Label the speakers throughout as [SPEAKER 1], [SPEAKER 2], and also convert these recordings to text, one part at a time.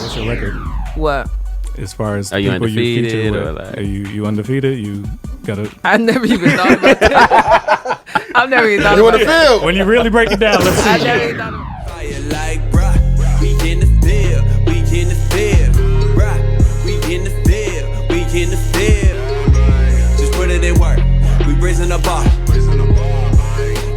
[SPEAKER 1] What's your record?
[SPEAKER 2] What?
[SPEAKER 1] As far as
[SPEAKER 3] Are you
[SPEAKER 1] people you
[SPEAKER 3] undefeated
[SPEAKER 1] feature
[SPEAKER 3] or
[SPEAKER 1] with,
[SPEAKER 3] like-
[SPEAKER 1] are you undefeated? You got to.
[SPEAKER 2] I never even thought about that. I've never even thought
[SPEAKER 4] You
[SPEAKER 2] about
[SPEAKER 4] in the
[SPEAKER 2] that.
[SPEAKER 4] field?
[SPEAKER 1] When you really break it down, let's
[SPEAKER 2] I
[SPEAKER 1] see.
[SPEAKER 2] never even thought about
[SPEAKER 5] Fire like bruh, we in the field, we in the field, bruh, we in the field, we in the field. Just put it in work, we raising the bar.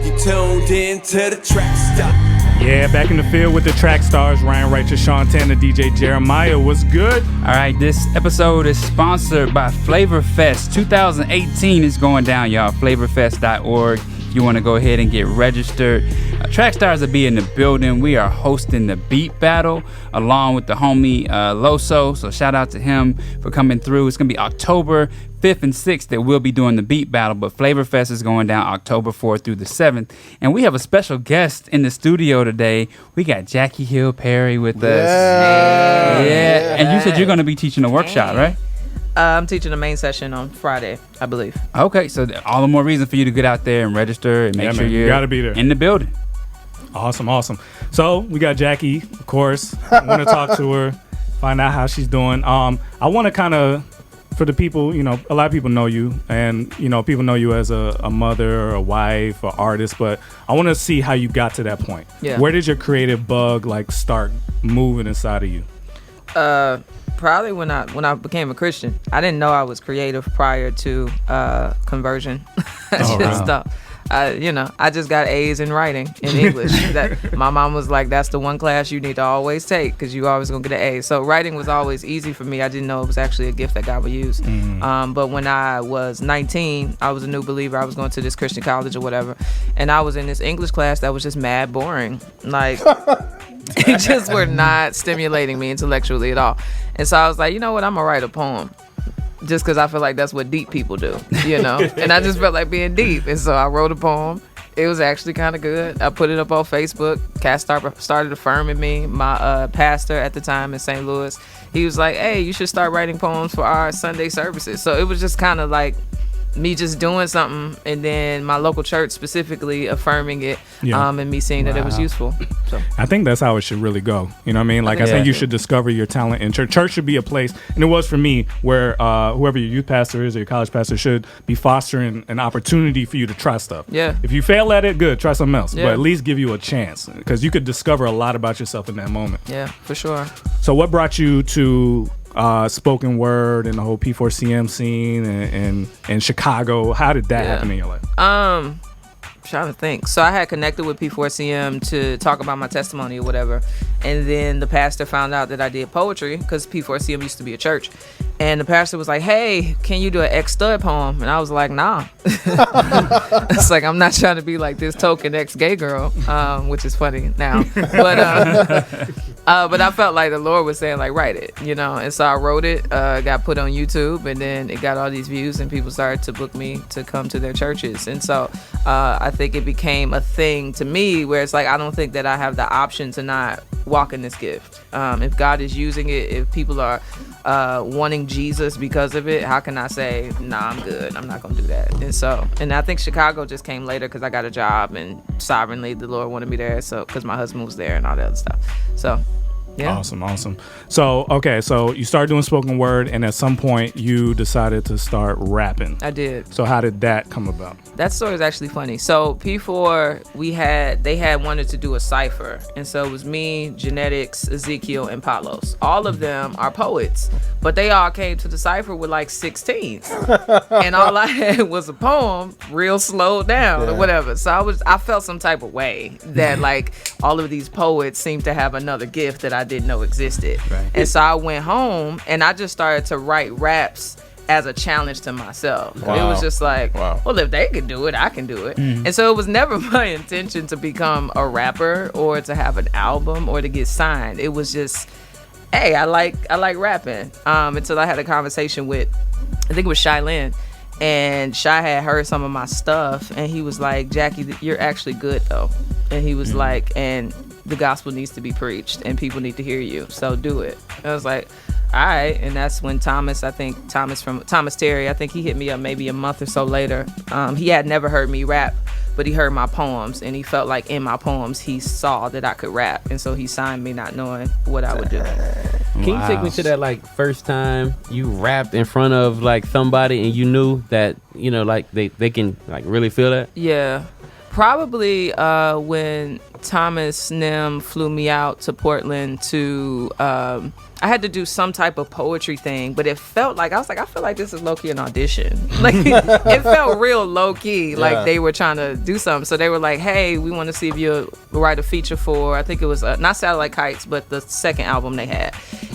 [SPEAKER 5] You tuned in to the Trackstarz.
[SPEAKER 1] Yeah, back in the field with the Trackstarz, Ryan Righteous, Sean Tanner, DJ Jeremiah. What's good?
[SPEAKER 6] All right, this episode is sponsored by Flavor Fest. 2018 is going down, y'all. Flavorfest.org. If you want to go ahead and get registered. Trackstarz will be in the building. We are hosting the beat battle along with the homie Loso. So shout out to him for coming through. It's going to be October 5th and 6th that we'll be doing the beat battle, but Flavor Fest is going down October 4th through the 7th. And we have a special guest in the studio today. We got Jackie Hill Perry with us. Yeah. And you said you're going to be teaching a workshop, right?
[SPEAKER 2] I'm teaching the main session on Friday, I believe.
[SPEAKER 6] Okay, so all the more reason for you to get out there and register and make sure
[SPEAKER 1] man, you
[SPEAKER 6] you're
[SPEAKER 1] gotta be there.
[SPEAKER 6] in the building.
[SPEAKER 1] Awesome. So we got Jackie, of course. I want to talk to her, find out how she's doing. I want to kind of, for the people, you know, a lot of people know you, and you know, people know you as a mother or a wife or artist, but I want to see how you got to that point.
[SPEAKER 2] Yeah.
[SPEAKER 1] Where did your creative bug like start moving inside of you?
[SPEAKER 2] Probably when I became a Christian. I didn't know I was creative prior to conversion. I just got A's in writing in English. That my mom was like, that's the one class you need to always take because you always gonna get an A. So writing was always easy for me. I didn't know it was actually a gift that God would use. But when I was 19, I was a new believer. I was going to this Christian college or whatever, and I was in this English class that was just mad boring. Like it just were not stimulating me intellectually at all. And so I was like, you know what, I'm gonna write a poem. Just because I feel like that's what deep people do, you know? And I just felt like being deep. And so I wrote a poem. It was actually kind of good. I put it up on Facebook. Cats started affirming me. My pastor at the time in St. Louis, he was like, hey, you should start writing poems for our Sunday services. So it was just kind of like me just doing something, and then my local church specifically affirming it, and me seeing that it was useful. So
[SPEAKER 1] I think that's how it should really go. You know what I mean? Like I think you should discover your talent in church. Church should be a place, and it was for me, where whoever your youth pastor is or your college pastor should be fostering an opportunity for you to try stuff.
[SPEAKER 2] Yeah.
[SPEAKER 1] If you fail at it, good, try something else.
[SPEAKER 2] Yeah.
[SPEAKER 1] But at least give you a chance, because you could discover a lot about yourself in that moment.
[SPEAKER 2] yeah, for sure.
[SPEAKER 1] So what brought you to spoken word and the whole P4CM scene and Chicago? How did that happen in your life?
[SPEAKER 2] Trying to think. So I had connected with P4CM to talk about my testimony or whatever, and then the pastor found out that I did poetry because P4CM used to be a church, and the pastor was like, hey, can you do an ex-stud poem? And I was like, nah. It's like, I'm not trying to be like this token ex-gay girl, which is funny now, but I felt like the Lord was saying, like, write it, you know. And so I wrote it, got put on YouTube, and then it got all these views, and people started to book me to come to their churches. And so I think it became a thing to me where it's like, I don't think that I have the option to not walk in this gift. If God is using it, if people are wanting Jesus because of it, how can I say, nah, I'm good, I'm not gonna do that? And I think Chicago just came later because I got a job, and sovereignly the Lord wanted me there, so because my husband was there and all that other stuff. So yeah.
[SPEAKER 1] Awesome. So, okay, so you started doing spoken word, and at some point you decided to start rapping.
[SPEAKER 2] I did.
[SPEAKER 1] So how did that come about?
[SPEAKER 2] That story is actually funny. So P4, they had wanted to do a cipher. And so it was me, Genetics, Ezekiel, and Palos. All of them are poets, but they all came to the cipher with like 16s. And all I had was a poem, real slowed down or whatever. So I felt some type of way that like all of these poets seemed to have another gift that I didn't know existed. Right. And so I went home and I just started to write raps as a challenge to myself. Wow. It was just like, well, if they can do it, I can do it. And so it was never my intention to become a rapper or to have an album or to get signed. It was just, hey, I like rapping. Until I had a conversation with, I think it was Shy Lynn, and Shy had heard some of my stuff, and he was like, Jackie, you're actually good though. And he was like, and the gospel needs to be preached and people need to hear you, so do it. I was like, all right. And that's when Thomas Terry, I think he hit me up maybe a month or so later. He had never heard me rap, but he heard my poems, and he felt like in my poems he saw that I could rap, and so he signed me not knowing what I would do.
[SPEAKER 3] Can you take me to that like first time you rapped in front of like somebody and you knew that, you know, like they can like really feel that?
[SPEAKER 2] Yeah. Probably when Thomas Nim flew me out to Portland to I had to do some type of poetry thing, but it felt like I feel like this is low-key an audition. Like it felt real low-key, like they were trying to do something. So they were like, hey, we want to see if you'll write a feature for, I think it was not Satellite Kites, but the second album they had.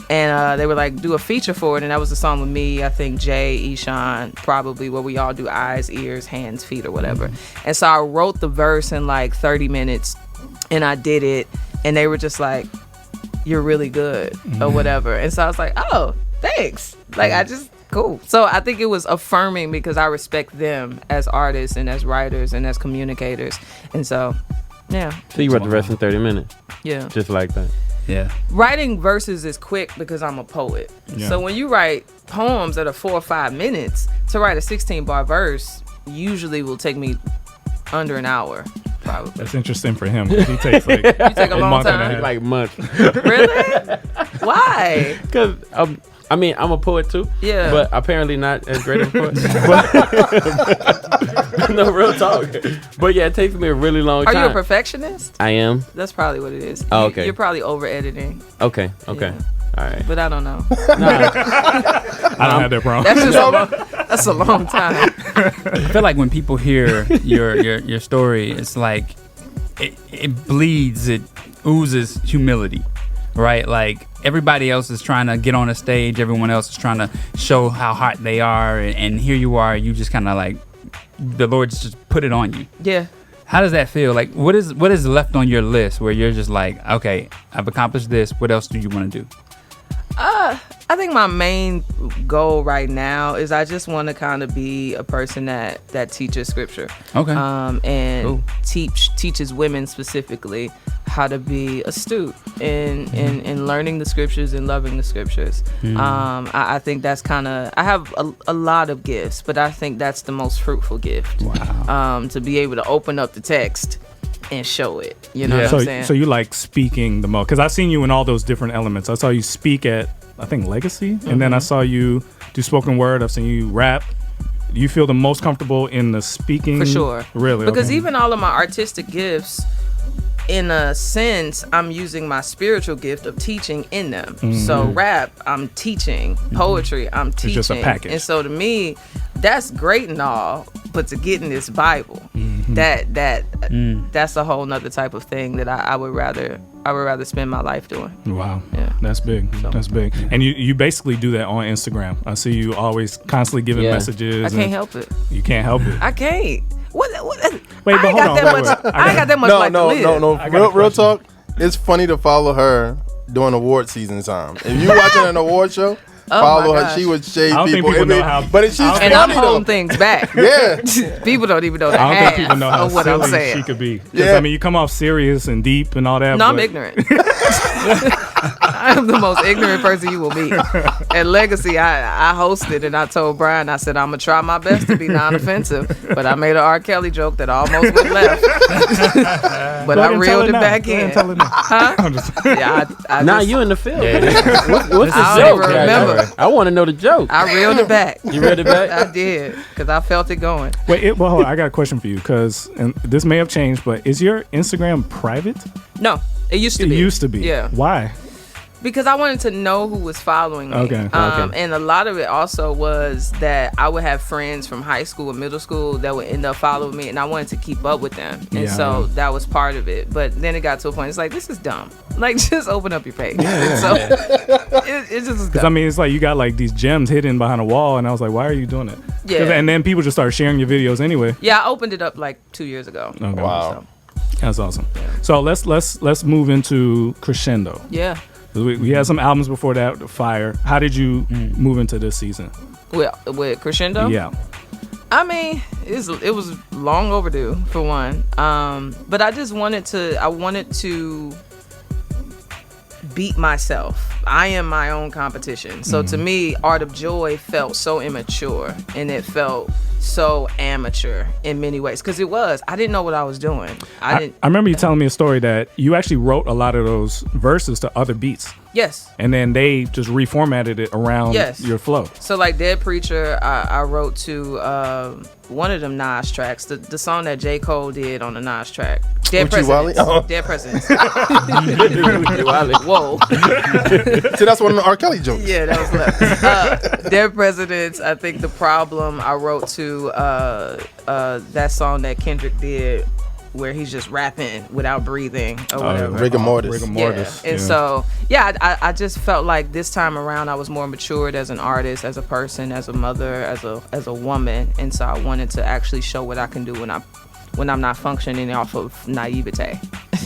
[SPEAKER 2] And they were like, do a feature for it. And that was a song with me, I think Jay, Eshawn, probably, where we all do eyes, ears, hands, feet, or whatever. And so I wrote the verse in like 30 minutes and I did it. And they were just like, you're really good or whatever. And so I was like, oh, thanks. Like, cool. So I think it was affirming because I respect them as artists and as writers and as communicators. And so, yeah.
[SPEAKER 3] So you wrote the rest in 30 minutes?
[SPEAKER 2] Yeah.
[SPEAKER 3] Just like that?
[SPEAKER 6] Yeah.
[SPEAKER 2] Writing verses is quick because I'm a poet.
[SPEAKER 1] Yeah.
[SPEAKER 2] So when you write poems that are 4 or 5 minutes, to write a 16-bar verse usually will take me under an hour. Probably.
[SPEAKER 1] That's interesting for him. He takes like
[SPEAKER 2] You take a long
[SPEAKER 1] month and a
[SPEAKER 2] time?
[SPEAKER 1] half.
[SPEAKER 3] Like months.
[SPEAKER 2] Really? Why?
[SPEAKER 3] Because I mean, I'm a poet too.
[SPEAKER 2] Yeah.
[SPEAKER 3] But apparently not as great of a poet. No, real talk. But yeah, it takes me a really long time.
[SPEAKER 2] Are you a perfectionist?
[SPEAKER 3] I am.
[SPEAKER 2] That's probably what it is.
[SPEAKER 3] Oh, okay.
[SPEAKER 2] You're probably over editing.
[SPEAKER 3] Okay.
[SPEAKER 2] Yeah.
[SPEAKER 3] All right.
[SPEAKER 2] But I don't know.
[SPEAKER 1] I don't have that problem.
[SPEAKER 2] That's just that's a long time.
[SPEAKER 6] I feel like when people hear your story, it's like it bleeds, it oozes humility, right? Like everybody else is trying to get on a stage, everyone else is trying to show how hot they are, and here you are, you just kind of like the Lord just put it on you.
[SPEAKER 2] Yeah.
[SPEAKER 6] How does that feel? Like what is left on your list where you're just like, okay, I've accomplished this. What else do you want to do?
[SPEAKER 2] I think my main goal right now is I just want to kind of be a person that teaches scripture.
[SPEAKER 6] Okay.
[SPEAKER 2] And
[SPEAKER 6] Cool.
[SPEAKER 2] teaches women specifically how to be astute in learning the scriptures and loving the scriptures. I think that's kind of, I have a lot of gifts, but I think that's the most fruitful gift.
[SPEAKER 6] Wow.
[SPEAKER 2] To be able to open up the text and show it. You know what I'm saying?
[SPEAKER 1] So you like speaking the most? Because I've seen you in all those different elements. I saw you speak at, I think, Legacy, and then I saw you do spoken word. I've seen you rap. Do you feel the most comfortable in the speaking?
[SPEAKER 2] For sure.
[SPEAKER 1] Really?
[SPEAKER 2] Because
[SPEAKER 1] Okay.
[SPEAKER 2] even all of my artistic gifts, in a sense, I'm using my spiritual gift of teaching in them. So rap, I'm teaching. Poetry, I'm teaching.
[SPEAKER 1] It's just a package.
[SPEAKER 2] And so to me, that's great and all, but to get in this Bible, that's a whole nother type of thing that I would rather spend my life doing.
[SPEAKER 1] Wow.
[SPEAKER 2] Yeah.
[SPEAKER 1] That's big. That's big. And you basically do that on Instagram. I see you always constantly giving messages.
[SPEAKER 2] I can't help it.
[SPEAKER 1] You can't help it.
[SPEAKER 2] I can't. What?
[SPEAKER 1] Wait,
[SPEAKER 2] I
[SPEAKER 1] but
[SPEAKER 2] ain't
[SPEAKER 1] hold
[SPEAKER 2] got
[SPEAKER 1] on.
[SPEAKER 2] that
[SPEAKER 1] Wait,
[SPEAKER 2] much.
[SPEAKER 1] wait.
[SPEAKER 2] I ain't got that much life to live.
[SPEAKER 1] got a
[SPEAKER 4] Real
[SPEAKER 1] question.
[SPEAKER 4] talk. It's funny to follow her during award season time. If you watching an award show, follow
[SPEAKER 2] my
[SPEAKER 4] her.
[SPEAKER 2] gosh.
[SPEAKER 4] She would shade
[SPEAKER 1] I don't think
[SPEAKER 4] people.
[SPEAKER 1] people know how-
[SPEAKER 4] But she's
[SPEAKER 2] And
[SPEAKER 4] funny
[SPEAKER 2] I'm
[SPEAKER 4] though.
[SPEAKER 2] holding things back.
[SPEAKER 4] Yeah.
[SPEAKER 2] People don't even know the
[SPEAKER 1] I don't
[SPEAKER 2] half
[SPEAKER 1] think people know how
[SPEAKER 2] of what I'm
[SPEAKER 1] silly
[SPEAKER 2] saying.
[SPEAKER 1] she could be. 'Cause,
[SPEAKER 4] Yeah.
[SPEAKER 1] I mean, you come off serious and deep and all that.
[SPEAKER 2] No, I'm
[SPEAKER 1] but-
[SPEAKER 2] ignorant. I am the most ignorant person you will meet. At Legacy, I hosted and I told Brian, I said, I'm going to try my best to be non-offensive. But I made an R. Kelly joke that almost went left. But
[SPEAKER 1] Go
[SPEAKER 2] I
[SPEAKER 1] ahead and tell
[SPEAKER 2] reeled it
[SPEAKER 1] now.
[SPEAKER 2] back
[SPEAKER 1] Go ahead
[SPEAKER 2] in.
[SPEAKER 1] and tell it now.
[SPEAKER 2] Huh?
[SPEAKER 1] I'm just-
[SPEAKER 2] Yeah, I
[SPEAKER 3] Now
[SPEAKER 2] just,
[SPEAKER 3] you in the field.
[SPEAKER 6] Yeah.
[SPEAKER 3] What's
[SPEAKER 2] I
[SPEAKER 3] the
[SPEAKER 2] don't
[SPEAKER 3] joke?
[SPEAKER 2] even remember.
[SPEAKER 3] I want to know the joke.
[SPEAKER 2] I reeled it back.
[SPEAKER 3] You read it back?
[SPEAKER 2] I did, because I felt it going.
[SPEAKER 1] Wait, well, hold on. I got a question for you because this may have changed, but is your Instagram private?
[SPEAKER 2] No, it used to
[SPEAKER 1] It
[SPEAKER 2] be.
[SPEAKER 1] used to be.
[SPEAKER 2] Yeah.
[SPEAKER 1] Why?
[SPEAKER 2] Because I wanted to know who was following me.
[SPEAKER 1] Okay.
[SPEAKER 2] And a lot of it also was that I would have friends from high school and middle school that would end up following me, and I wanted to keep up with them. And
[SPEAKER 1] Yeah.
[SPEAKER 2] so that was part of it. But then it got to a point, it's like, this is dumb. Like, just open up your page. So it just was
[SPEAKER 1] Because I
[SPEAKER 2] dumb.
[SPEAKER 1] mean, it's like you got like these gems hidden behind a wall, and I was like, why are you doing it? 'Cause-
[SPEAKER 2] Yeah.
[SPEAKER 1] And then people just started sharing your videos anyway.
[SPEAKER 2] Yeah, I opened it up like 2 years ago.
[SPEAKER 1] Okay.
[SPEAKER 4] Wow.
[SPEAKER 1] That's awesome. So let's move into Crescendo.
[SPEAKER 2] Yeah.
[SPEAKER 1] We had some albums before that, Fire. How did you move into this season?
[SPEAKER 2] With Crescendo?
[SPEAKER 1] Yeah.
[SPEAKER 2] I mean, it was long overdue for one. But I just wanted to beat myself. I am my own competition. So to me, Art of Joy felt so immature and it felt so amateur in many ways because it was. I didn't know what I was doing. I didn't.
[SPEAKER 1] I remember you telling me a story that you actually wrote a lot of those verses to other beats.
[SPEAKER 2] Yes.
[SPEAKER 1] And then they just reformatted it around your flow.
[SPEAKER 2] So like Dead Preacher, I wrote to one of them Nas tracks, the song that J. Cole did on the Nas track. Dead Presidents. Dead Presidents. Whoa.
[SPEAKER 4] See, that's one of the R. Kelly jokes.
[SPEAKER 2] Yeah, that was left. Dead Presidents, I think The Problem, I wrote to that song that Kendrick did where he's just rapping without breathing or whatever.
[SPEAKER 4] Rigor mortis.
[SPEAKER 2] Yeah. And so, I just felt like this time around I was more matured as an artist, as a person, as a mother, as a woman. And so I wanted to actually show what I can do when I'm not functioning off of naivete.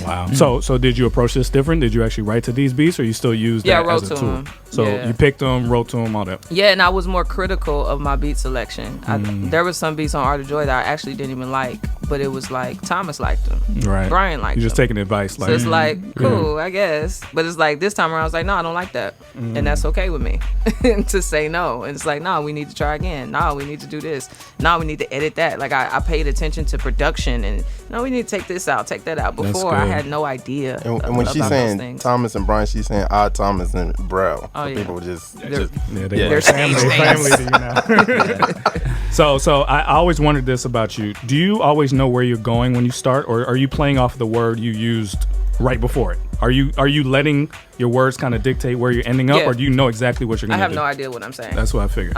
[SPEAKER 1] Wow. So did you approach this different? Did you actually write to these beats, or you still use that as a tool?
[SPEAKER 2] Them.
[SPEAKER 1] So you picked them, wrote to them, all that.
[SPEAKER 2] Yeah, and I was more critical of my beat selection. There was some beats on Art of Joy that I actually didn't even like, but it was like Thomas liked them.
[SPEAKER 1] Right.
[SPEAKER 2] Brian liked them.
[SPEAKER 1] You're just taking advice.
[SPEAKER 2] So it's like, cool, I guess. But it's like this time around I was like, no, I don't like that. And that's okay with me to say no. And it's like, no, we need to try again. No, we need to do this. No, we need to edit that. Like I paid attention to production and no, we need to take this out, take that out. Before I had no idea.
[SPEAKER 4] And when she's saying Thomas and Brian, she's saying Odd Thomas and Brow.
[SPEAKER 2] Oh, yeah.
[SPEAKER 4] People were just
[SPEAKER 2] they're
[SPEAKER 1] family to you now. So I always wondered this about you. Do you always know where you're going when you start, or are you playing off the word you used right before it? Are you letting your words kind of dictate where you're ending up, or do you know exactly what you're going to do?
[SPEAKER 2] I have no idea what I'm saying.
[SPEAKER 1] That's what I figured.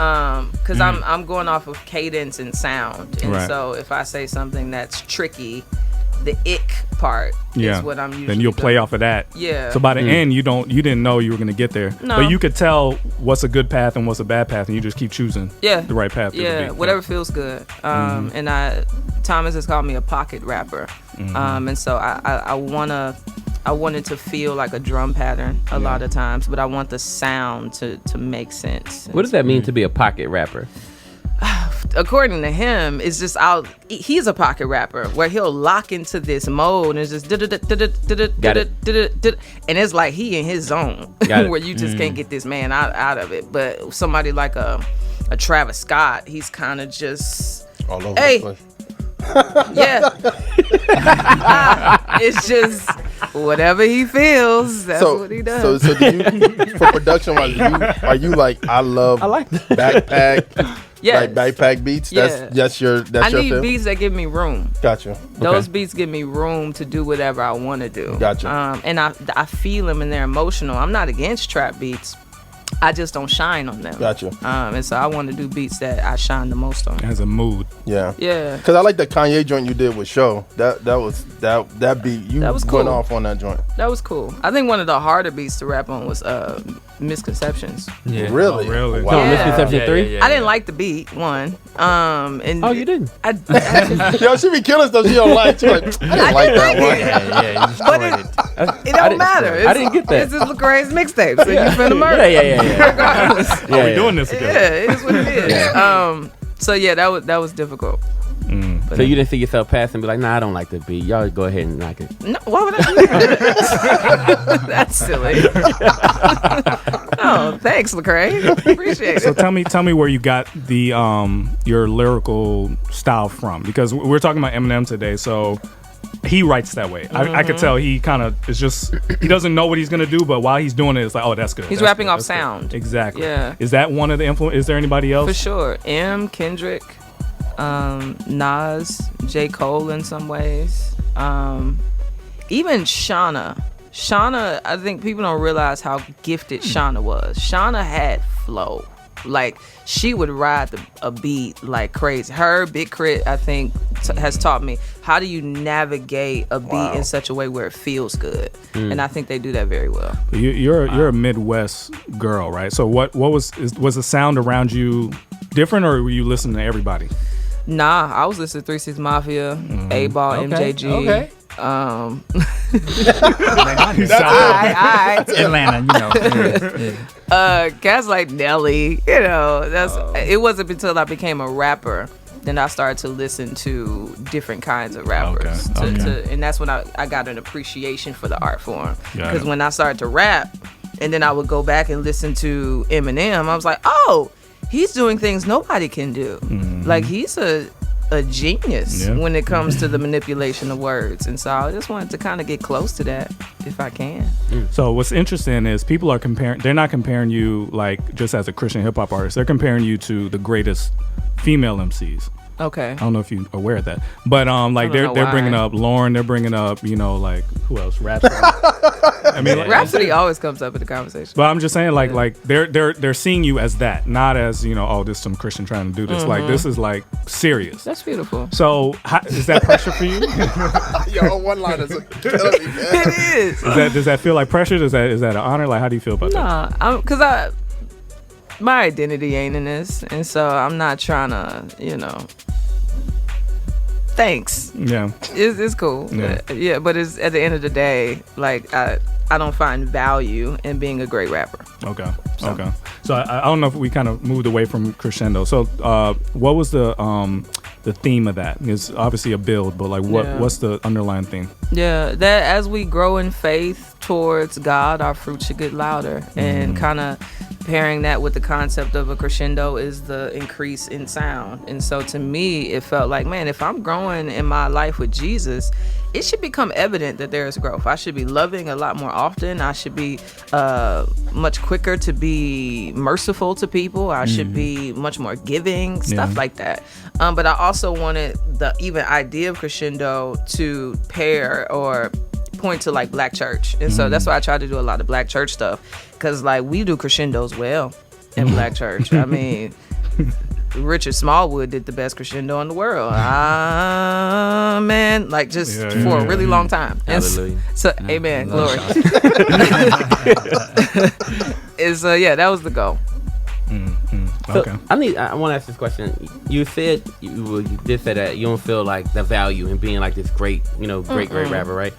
[SPEAKER 2] Because I'm going off of cadence and sound, and so if I say something that's tricky, the ick part is what I'm usually
[SPEAKER 1] then you'll play off of that.
[SPEAKER 2] Yeah.
[SPEAKER 1] So by the end, you didn't know you were going to get there.
[SPEAKER 2] No.
[SPEAKER 1] But you could tell what's a good path and what's a bad path, and you just keep choosing the right path.
[SPEAKER 2] Yeah, whatever feels good. And Thomas has called me a pocket rapper, and so I wanted to feel like a drum pattern a lot of times, but I want the sound to make sense.
[SPEAKER 3] What does that mean to be a pocket rapper?
[SPEAKER 2] According to him, it's just he's a pocket rapper where he'll lock into this mode and it's just and it's like he in his zone where you just can't get this man out of it. But somebody like a Travis Scott, he's kind of just
[SPEAKER 4] all over the place.
[SPEAKER 2] It's just whatever he feels, that's what he does.
[SPEAKER 4] So do you, for production wise, are you like I like backpack? Like backpack beats. That's your
[SPEAKER 2] I need beats that give me room.
[SPEAKER 4] Gotcha.
[SPEAKER 2] Those beats give me room to do whatever I want to do.
[SPEAKER 4] Gotcha.
[SPEAKER 2] And I feel them and they're emotional. I'm not against trap beats. I just don't shine on them.
[SPEAKER 4] Gotcha.
[SPEAKER 2] And so I want to do beats that I shine the most on.
[SPEAKER 1] It has a mood.
[SPEAKER 4] Yeah.
[SPEAKER 2] Yeah.
[SPEAKER 4] Because I like the Kanye joint you did with Show. That beat you
[SPEAKER 2] that was cool.
[SPEAKER 4] went off on that joint.
[SPEAKER 2] That was cool. I think one of the harder beats to rap on was Misconceptions.
[SPEAKER 4] Yeah. Really?
[SPEAKER 1] Oh, really?
[SPEAKER 4] Wow.
[SPEAKER 3] Yeah. Misconception 3?
[SPEAKER 2] I didn't like the beat, one. And
[SPEAKER 3] you didn't?
[SPEAKER 4] Yo, she be killing stuff she don't like. She like, I didn't like that one.
[SPEAKER 6] Yeah, you destroyed it.
[SPEAKER 2] It don't matter.
[SPEAKER 3] I didn't get that.
[SPEAKER 2] It's just Lecrae's mixtape, so you finna murder.
[SPEAKER 3] Yeah.
[SPEAKER 2] Regardless.
[SPEAKER 1] Are we doing this again?
[SPEAKER 2] Yeah, it is what it is. So yeah, that was difficult.
[SPEAKER 3] So you didn't see yourself pass and be like, nah, I don't like the beat. Y'all go ahead and knock it.
[SPEAKER 2] No, why would I do that? That's silly. Oh, thanks, Lecrae. Appreciate it.
[SPEAKER 1] So tell me where you got the your lyrical style from, because we're talking about Eminem today. So he writes that way. I could tell he kind of is just he doesn't know what he's gonna do, but while he's doing it, it's like, oh, that's good.
[SPEAKER 2] He's
[SPEAKER 1] that's
[SPEAKER 2] rapping
[SPEAKER 1] good,
[SPEAKER 2] off sound.
[SPEAKER 1] Good. Exactly.
[SPEAKER 2] Yeah.
[SPEAKER 1] Is that one of the influence? Is there anybody else?
[SPEAKER 2] For sure. Kendrick, Nas, J. Cole in some ways. Even Shauna. Shauna, I think people don't realize how gifted Shauna was. Shauna had flow. Like, she would ride a beat like crazy. Her, Big Crit, I think, has taught me how do you navigate a beat in such a way where it feels good. And I think they do that very well.
[SPEAKER 1] You're a Midwest girl, right? So what was the sound around you different, or were you listening to everybody?
[SPEAKER 2] Nah, I was listening to 3 6 Mafia, A-Ball, MJG.
[SPEAKER 6] Okay.
[SPEAKER 2] Atlanta, guys like Nelly, it wasn't until I became a rapper then I started to listen to different kinds of rappers. And that's when I got an appreciation for the art form. Because when I started to rap and then I would go back and listen to Eminem, I was like, oh, he's doing things nobody can do. Like, he's a a genius when it comes to the manipulation of words. And so I just wanted to kind of get close to that if I can.
[SPEAKER 1] So what's interesting is people are they're not comparing you like just as a Christian hip hop artist. They're comparing you to the greatest female MCs.
[SPEAKER 2] Okay.
[SPEAKER 1] I don't know if you're aware of that, but like they're bringing up Lauren, they're bringing up like who else? Rhapsody. I mean,
[SPEAKER 2] Rhapsody always comes up in the conversation.
[SPEAKER 1] But I'm just saying, like they're seeing you as that, not as this is some Christian trying to do this. Like this is like serious.
[SPEAKER 2] That's beautiful.
[SPEAKER 1] So is that pressure for you?
[SPEAKER 4] Yo, one line is killing me, man.
[SPEAKER 2] It is.
[SPEAKER 1] Does that feel like pressure? Is that an honor? Like how do you feel about that?
[SPEAKER 2] Nah, because my identity ain't in this, and so I'm not trying to, thanks.
[SPEAKER 1] Yeah.
[SPEAKER 2] It's cool. Yeah, but it's at the end of the day, like I don't find value in being a great rapper.
[SPEAKER 1] Okay. So I don't know if we kind of moved away from Crescendo. So what was the theme of that? It's obviously a build, but like what's the underlying theme?
[SPEAKER 2] Yeah, that as we grow in faith towards God, our fruit should get louder, and kind of pairing that with the concept of a crescendo is the increase in sound. And so to me, it felt like, man, if I'm growing in my life with Jesus, it should become evident that there is growth. I should be loving a lot more often. I should be much quicker to be merciful to people. I should be much more giving, stuff like that. But I also wanted the even idea of crescendo to pair or point to like Black church. And so that's why I try to do a lot of Black church stuff, because like we do crescendos well in Black church. I mean, Richard Smallwood did the best crescendo in the world. Man, like just for a really long time.
[SPEAKER 3] Hallelujah.
[SPEAKER 2] So amen, glory. That was the goal.
[SPEAKER 3] Okay. I want to ask this question. You said you did say that you don't feel like the value in being like this great rapper, right?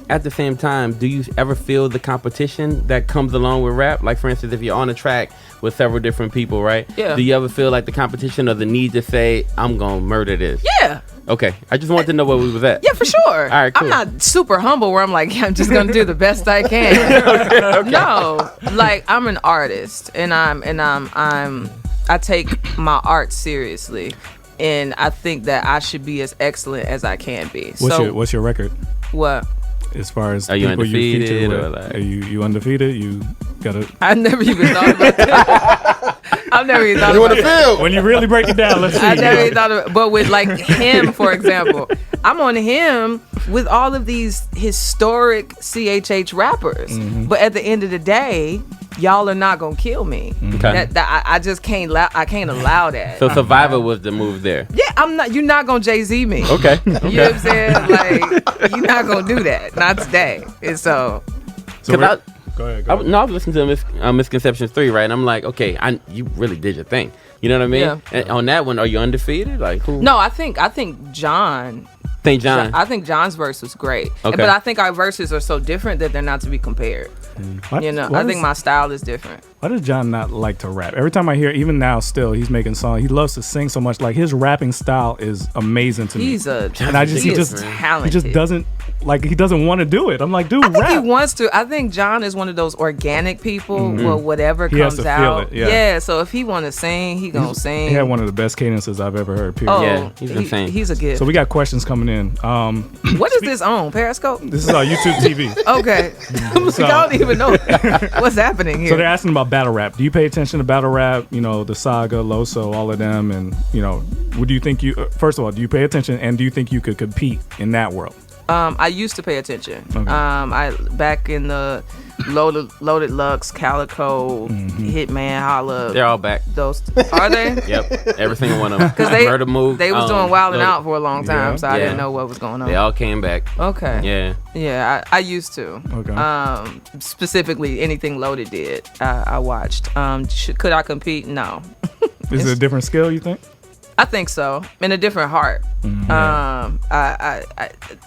[SPEAKER 3] At the same time, do you ever feel the competition that comes along with rap? Like for instance, if you're on a track with several different people, right?
[SPEAKER 2] Yeah.
[SPEAKER 3] Do you ever feel like the competition or the need to say, I'm gonna murder this?
[SPEAKER 2] Yeah.
[SPEAKER 3] Okay. I just wanted to know where we was at.
[SPEAKER 2] Yeah, for sure.
[SPEAKER 3] All right, cool.
[SPEAKER 2] I'm not super humble where I'm like, I'm just gonna do the best I can. Okay. No, like I'm an artist, and I take my art seriously, and I think that I should be as excellent as I can be.
[SPEAKER 1] What's your record?
[SPEAKER 2] What?
[SPEAKER 1] As far as
[SPEAKER 3] are you
[SPEAKER 1] people
[SPEAKER 3] undefeated
[SPEAKER 1] you feature
[SPEAKER 3] or
[SPEAKER 1] with,
[SPEAKER 3] like,
[SPEAKER 1] are you undefeated? You gotta.
[SPEAKER 2] I never even thought about that. I've never even thought about that.
[SPEAKER 1] When you really break it down, let's see.
[SPEAKER 2] I never even thought about it. But with like him, for example, I'm on him with all of these historic CHH rappers. But at the end of the day, y'all are not gonna kill me.
[SPEAKER 3] Okay.
[SPEAKER 2] I just can't. I can't allow that.
[SPEAKER 3] So Survivor was the move there.
[SPEAKER 2] Yeah, I'm not. You're not gonna Jay-Z me.
[SPEAKER 3] Okay.
[SPEAKER 2] You know what I'm saying? Like you're not gonna do that. Not today. And so.
[SPEAKER 1] Go ahead.
[SPEAKER 3] I was listening to Misconceptions 3, right? And I'm like, okay, you really did your thing. You know what I mean?
[SPEAKER 2] Yeah.
[SPEAKER 3] And on that one, are you undefeated? Like who?
[SPEAKER 2] No, I think John. I think John's verse was great.
[SPEAKER 3] Okay.
[SPEAKER 2] But I think our verses are so different that they're not to be compared. I think my style is different.
[SPEAKER 1] Why does John not like to rap? Every time I hear, even now still, he's making songs. He loves to sing so much. Like his rapping style is amazing to me.
[SPEAKER 2] He just talented.
[SPEAKER 1] He just doesn't he doesn't want to do it. I'm like, dude,
[SPEAKER 2] I think
[SPEAKER 1] rap.
[SPEAKER 2] he wants to. I think John is one of those organic people where whatever
[SPEAKER 1] he
[SPEAKER 2] comes
[SPEAKER 1] has to
[SPEAKER 2] out.
[SPEAKER 1] Feel it, yeah.
[SPEAKER 2] So if he want to sing, he gonna sing.
[SPEAKER 1] He had one of the best cadences I've ever heard. Period.
[SPEAKER 2] Oh,
[SPEAKER 3] yeah, he's insane.
[SPEAKER 2] He's a gift.
[SPEAKER 1] So we got questions coming in.
[SPEAKER 2] What is this on Periscope?
[SPEAKER 1] This is our YouTube TV.
[SPEAKER 2] Okay. I don't even know what's happening here.
[SPEAKER 1] So they're asking about battle rap. Do you pay attention to battle rap? The Saga, Loso, all of them, and would you think first of all, do you pay attention, and do you think you could compete in that world?
[SPEAKER 2] I used to pay attention.
[SPEAKER 1] Okay.
[SPEAKER 2] I back in the Loaded Lux, Calico, Hitman, Holla.
[SPEAKER 3] They're all back.
[SPEAKER 2] Those are they?
[SPEAKER 3] Yep, every single one of them.
[SPEAKER 2] Because
[SPEAKER 3] Murder Move.
[SPEAKER 2] They was doing Wild 'N Out for a long time, so I
[SPEAKER 3] Yeah.
[SPEAKER 2] didn't know what was going on.
[SPEAKER 3] They all came back.
[SPEAKER 2] Okay.
[SPEAKER 3] Yeah.
[SPEAKER 2] Yeah, I used to.
[SPEAKER 1] Okay.
[SPEAKER 2] Specifically, anything Loaded did, I watched. Could I compete? No.
[SPEAKER 1] Is it a different skill, you think?
[SPEAKER 2] I think so. In a different heart. I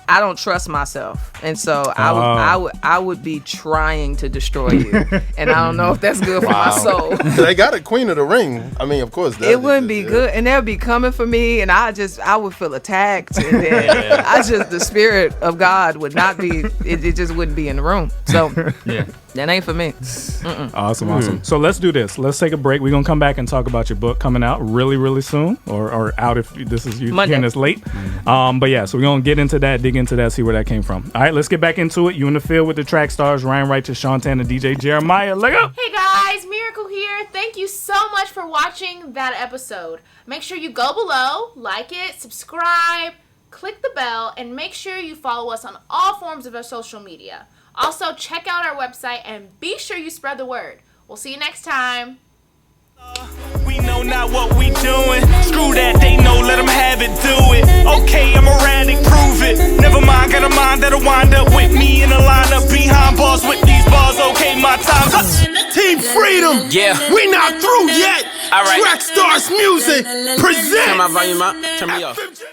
[SPEAKER 2] don't trust myself, and so I would be trying to destroy you, and I don't know if that's good for my soul.
[SPEAKER 4] They got a Queen of the Ring. I mean, of course.
[SPEAKER 2] It wouldn't be good, and they'll be coming for me, and I would feel attacked, and then the spirit of God would not be. It just wouldn't be in the room. So
[SPEAKER 6] Yeah.
[SPEAKER 2] That ain't for me.
[SPEAKER 1] Awesome. So let's do this. Let's take a break. We're gonna come back and talk about your book coming out really soon, or out if this is you hearing this late. But yeah, so we're gonna get into that, dig into that, see where that came from. All right, let's get back into it. You in the field with the track stars, Ryan Righteous, Shantan, and DJ Jeremiah. Let go.
[SPEAKER 7] Hey guys, Miracle here. Thank you so much for watching that episode. Make sure you go below, like it, subscribe, click the bell, and make sure you follow us on all forms of our social media. Also, check out our website and be sure you spread the word. We'll see you next time.
[SPEAKER 5] We know not what we doing. Screw that, they know, let them have it, do it. Okay, I'm erratic, prove it. Never mind, got a mind that'll wind up with me in a lineup behind bars with these bars. Okay, my time's up.
[SPEAKER 4] Team Freedom.
[SPEAKER 5] Yeah.
[SPEAKER 4] We not through yet.
[SPEAKER 5] All right.
[SPEAKER 4] Trackstarz Music presents.
[SPEAKER 3] Turn my volume up. Turn me off.